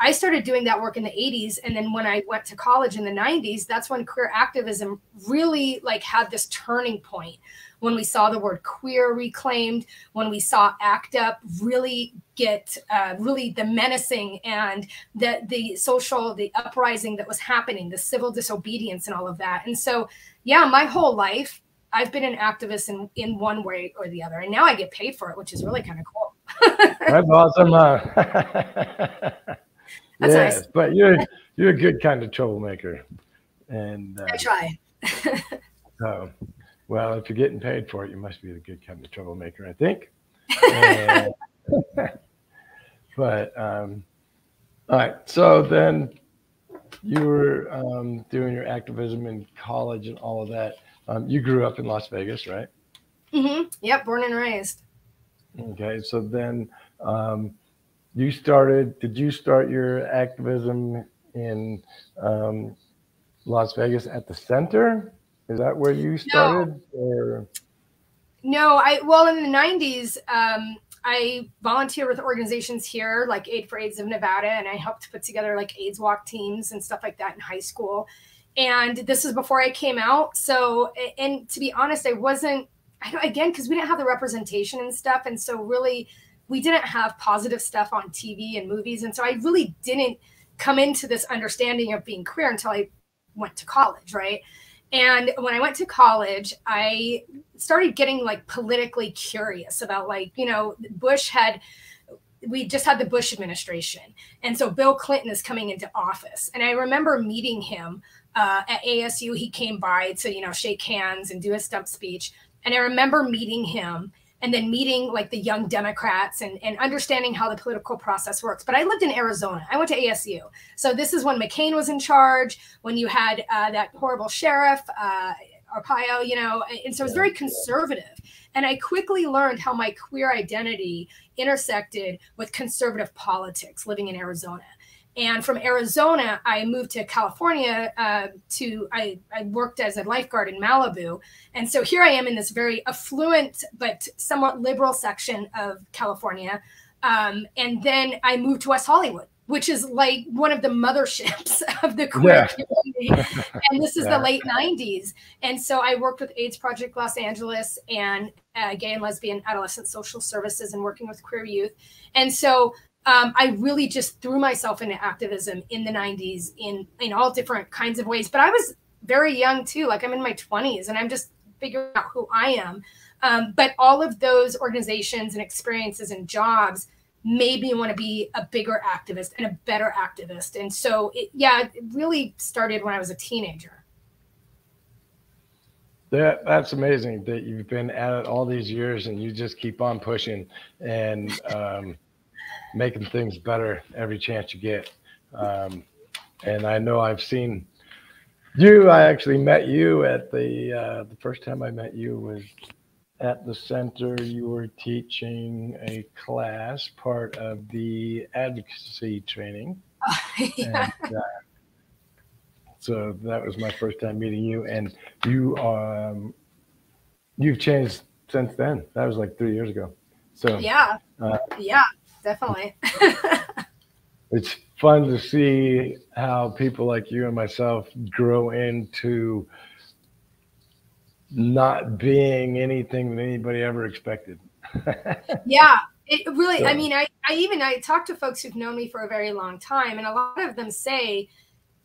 I started doing that work in the 80s. And then when I went to college in the 90s, that's when queer activism really had this turning point, when we saw the word queer reclaimed, when we saw ACT UP really get really the menacing and the social, the uprising that was happening, the civil disobedience and all of that. And so, yeah, my whole life, I've been an activist in one way or the other. And now I get paid for it, which is really kind of cool. That's awesome. That's nice. But you're a good kind of troublemaker, and I try. Well, if you're getting paid for it, you must be a good kind of troublemaker, I think. But all right. So then you were doing your activism in college and all of that. You grew up in Las Vegas, right? Mm-hmm. Yep, born and raised. Okay. So then. Did you start your activism in Las Vegas at the center? Is that where you started? No, in the 90s, I volunteered with organizations here like Aid for AIDS of Nevada, and I helped put together like AIDS walk teams and stuff like that in high school. And this is before I came out. So, and to be honest, again, because we didn't have the representation and stuff. And so really, we didn't have positive stuff on TV and movies. And so I really didn't come into this understanding of being queer until I went to college, right? And when I went to college, I started getting like politically curious about like, you know, we just had the Bush administration. And so Bill Clinton is coming into office. And I remember meeting him at ASU. He came by to, you know, shake hands and do a stump speech. And I remember meeting him and then meeting like the young Democrats and understanding how the political process works. But I lived in Arizona. I went to ASU. So this is when McCain was in charge, when you had that horrible sheriff, Arpaio, you know, and so it was very conservative. And I quickly learned how my queer identity intersected with conservative politics living in Arizona. And from Arizona, I moved to California I worked as a lifeguard in Malibu. And so here I am in this very affluent but somewhat liberal section of California. And then I moved to West Hollywood, which is like one of the motherships of the queer community. And this is the late 90s. And so I worked with AIDS Project Los Angeles and gay and lesbian adolescent social services and working with queer youth. And so I really just threw myself into activism in the 90s in all different kinds of ways. But I was very young too. Like I'm in my 20s and I'm just figuring out who I am. But all of those organizations and experiences and jobs made me want to be a bigger activist and a better activist. And so it really started when I was a teenager. That's amazing that you've been at it all these years and you just keep on pushing and making things better every chance you get. And I know I've seen you. I actually met you at the first time I met you was at the center. You were teaching a class, part of the advocacy training. And, so that was my first time meeting you, and you've changed since then. That was like 3 years ago. So yeah, definitely. It's fun to see how people like you and myself grow into not being anything that anybody ever expected. Yeah, it really, so. I mean, I talk to folks who've known me for a very long time, and a lot of them say,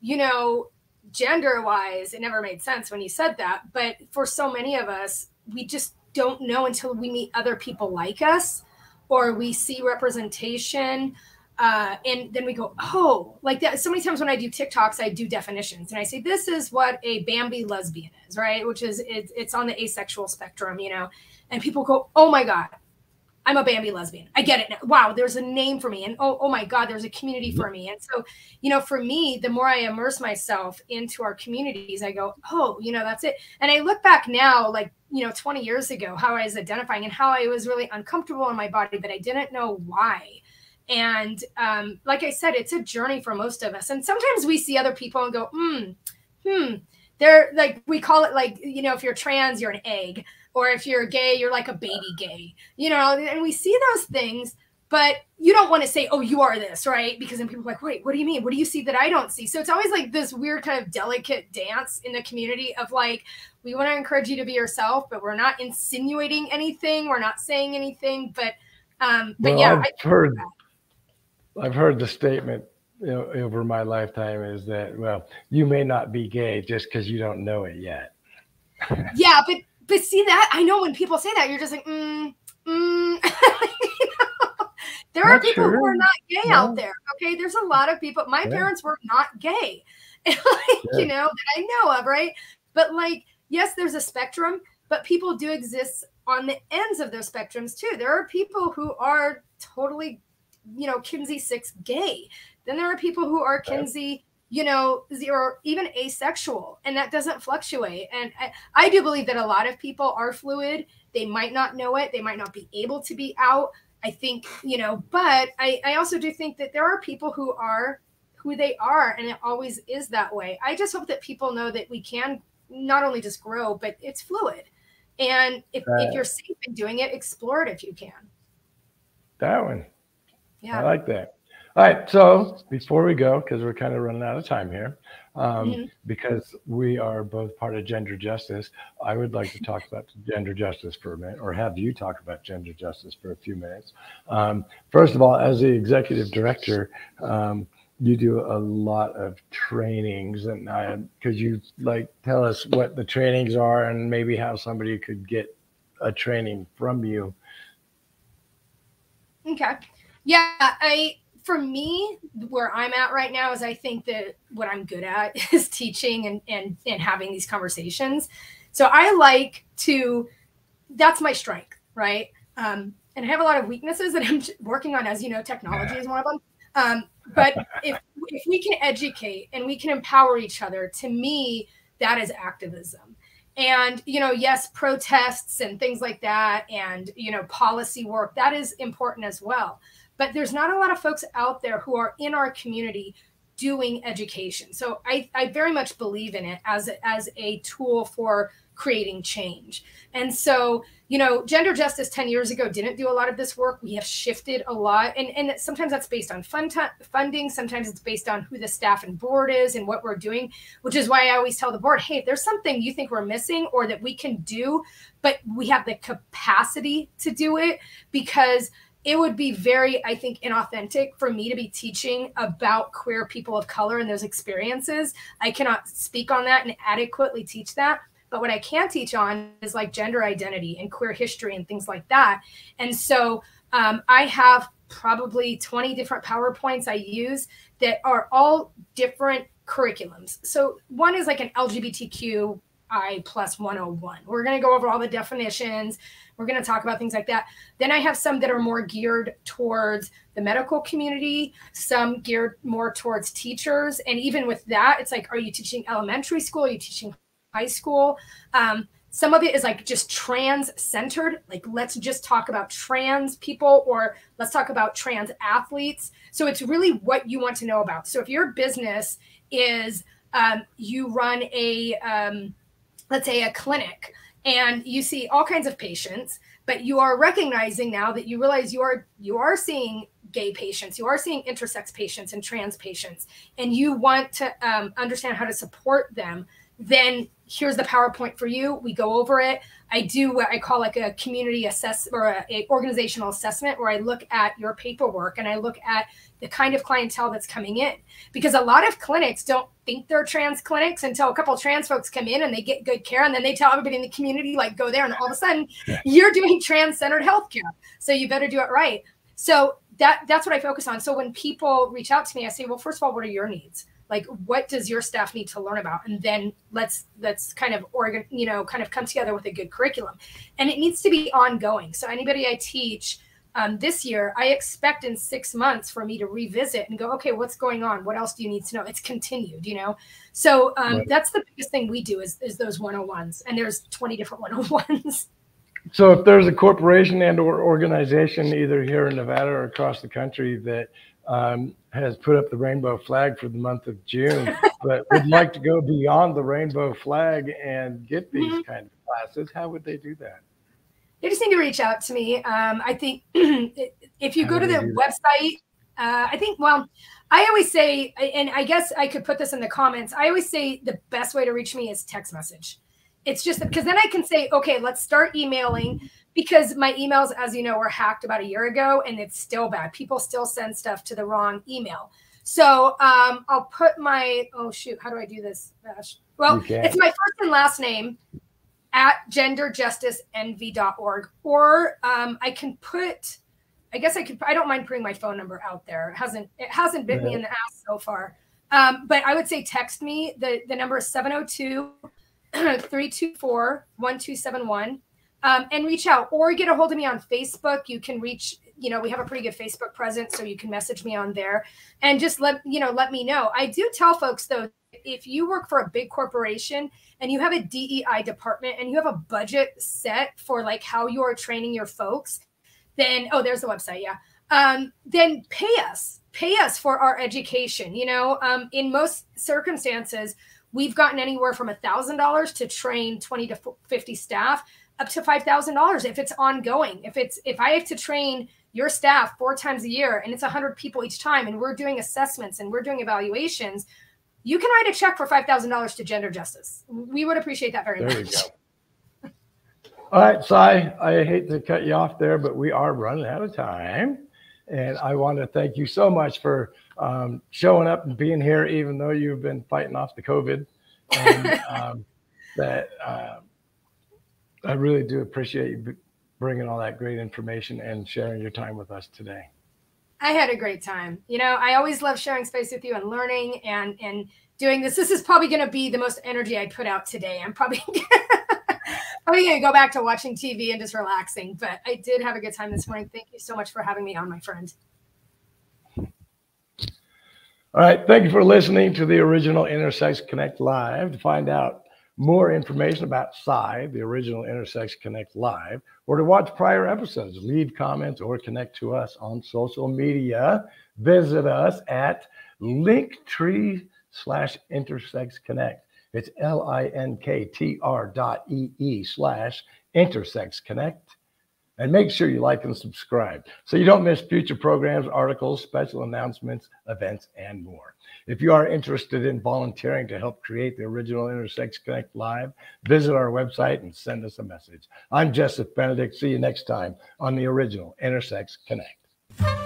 you know, gender wise, it never made sense when you said that. But for so many of us, we just don't know until we meet other people like us, or we see representation. And then we go, oh, like that. So many times when I do TikToks, I do definitions and I say, this is what a Bambi lesbian is, right? Which is, it's on the asexual spectrum, you know, and people go, oh my God, I'm a Bambi lesbian. I get it now. Wow, there's a name for me. And oh my God, there's a community for me. And so, you know, for me, the more I immerse myself into our communities, I go, oh, you know, that's it. And I look back now, like, you know, 20 years ago, how I was identifying and how I was really uncomfortable in my body, but I didn't know why. And like I said, it's a journey for most of us. And sometimes we see other people and go, they're like, we call it like, you know, if you're trans, you're an egg. Or if you're gay, you're like a baby gay, you know, and we see those things, but you don't want to say, oh, you are this, right? Because then people are like, wait, what do you mean? What do you see that I don't see? So it's always like this weird kind of delicate dance in the community of like, we want to encourage you to be yourself, but we're not insinuating anything. We're not saying anything, but well, yeah. I've heard the statement, you know, over my lifetime is that, well, you may not be gay just because you don't know it yet. Yeah, but see that, I know when people say that, you're just like, you know? There are people who are not gay out there. Okay. There's a lot of people. My parents were not gay, like, you know, that I know of. Right. But like, yes, there's a spectrum, but people do exist on the ends of those spectrums too. There are people who are totally, you know, Kinsey 6 gay. Then there are people who are Kinsey, you know, 0, even asexual, and that doesn't fluctuate. And I do believe that a lot of people are fluid. They might not know it. They might not be able to be out. I think, you know, but I also do think that there are people who are who they are, and it always is that way. I just hope that people know that we can not only just grow, but it's fluid. And if you're safe in doing it, explore it if you can. That one. Yeah. I like that. All right. So before we go, because we're kind of running out of time here, because we are both part of gender justice, I would like to talk about gender justice for a minute, or have you talk about gender justice for a few minutes. First of all, as the executive director, You do a lot of trainings, and could you like tell us what the trainings are and maybe how somebody could get a training from you? Okay. Yeah, for me, where I'm at right now is I think that what I'm good at is teaching and having these conversations. So I like to, that's my strength, right? And I have a lot of weaknesses that I'm working on. As you know, technology is one of them. But if we can educate and we can empower each other, to me, that is activism. And, yes, protests and things like that, and, policy work, that is important as well. But there's not a lot of folks out there who are in our community doing education. So I very much believe in it as a tool for creating change. And so, gender justice 10 years ago didn't do a lot of this work. We have shifted a lot. And sometimes that's based on funding. Sometimes it's based on who the staff and board is and what we're doing, which is why I always tell the board, hey, if there's something you think we're missing or that we can do, but we have the capacity to do it, because it would be very, I think, inauthentic for me to be teaching about queer people of color and those experiences. I cannot speak on that and adequately teach that. But what I can teach on is like gender identity and queer history and things like that. And so I have probably 20 different PowerPoints I use that are all different curriculums. So one is like an LGBTQI plus 101. We're going to go over all the definitions. We're going to talk about things like that. Then I have some that are more geared towards the medical community, some geared more towards teachers. And even with that, it's like, are you teaching elementary school? Are you teaching high school? Some of it is like just trans centered, like let's just talk about trans people, or let's talk about trans athletes. So it's really what you want to know about. So if your business is you run a let's say a clinic, and you see all kinds of patients, but you are recognizing now that you realize you are seeing gay patients, you are seeing intersex patients and trans patients, and you want to understand how to support them, then here's the PowerPoint for you. We go over it. I do what I call like a community or a organizational assessment, where I look at your paperwork and I look at the kind of clientele that's coming in, because a lot of clinics don't think they're trans clinics until a couple of trans folks come in and they get good care, and then they tell everybody in the community, like, go there, and all of a sudden you're doing trans-centered healthcare, so you better do it right. So that's what I focus on. So when people reach out to me, I say, well, first of all, what are your needs? Like, what does your staff need to learn about? And then let's kind of come together with a good curriculum. And it needs to be ongoing. So anybody I teach this year, I expect in 6 months for me to revisit and go, okay, what's going on? What else do you need to know? It's continued, So right. That's the biggest thing we do is those 101s. And there's 20 different 101s. So if there's a corporation and or organization either here in Nevada or across the country that has put up the rainbow flag for the month of June, but would like to go beyond the rainbow flag and get these kind of classes, how would they do that? They just need to reach out to me. I think if you go to the website, I always say, and I guess I could put this in the comments, I always say the best way to reach me is text message. It's just because then I can say, okay, let's start emailing, because my emails, as you know, were hacked about a year ago, and it's still bad. People still send stuff to the wrong email. So I'll put my, how do I do this, Vash? Well, it's my first and last name at genderjusticenv.org. Or I can put, I don't mind putting my phone number out there. It hasn't bit me in the ass so far. But I would say text me. The number is 702-324-1271. And reach out, or get a hold of me on Facebook. You can reach, we have a pretty good Facebook presence, so you can message me on there and just let me know. I do tell folks, though, if you work for a big corporation and you have a DEI department and you have a budget set for like how you are training your folks, then, there's the website. Yeah. Then pay us for our education. In most circumstances, we've gotten anywhere from $1,000 to train 20 to 50 staff, up to $5,000 if it's ongoing. If I have to train your staff 4 times a year and it's 100 people each time, and we're doing assessments and we're doing evaluations, you can write a check for $5,000 to Gender Justice. We would appreciate that very much. There you go. All right, Sai, I hate to cut you off there, but we are running out of time. And I want to thank you so much for showing up and being here, even though you've been fighting off the COVID. And I really do appreciate you bringing all that great information and sharing your time with us today. I had a great time. You know, I always love sharing space with you and learning and doing this. This is probably going to be the most energy I put out today. I'm probably going to go back to watching TV and just relaxing. But I did have a good time this morning. Thank you so much for having me on, my friend. All right. Thank you for listening to the original Intersex Connect Live. To find out more information about SCI, the original Intersex Connect Live, or to watch prior episodes, leave comments, or connect to us on social media, visit us at linktr.ee/intersexconnect. It's linktr.ee/intersexconnect. And make sure you like and subscribe so you don't miss future programs, articles, special announcements, events, and more. If you are interested in volunteering to help create the original Intersex Connect Live, visit our website and send us a message. I'm Joseph Benedict. See you next time on the original Intersex Connect.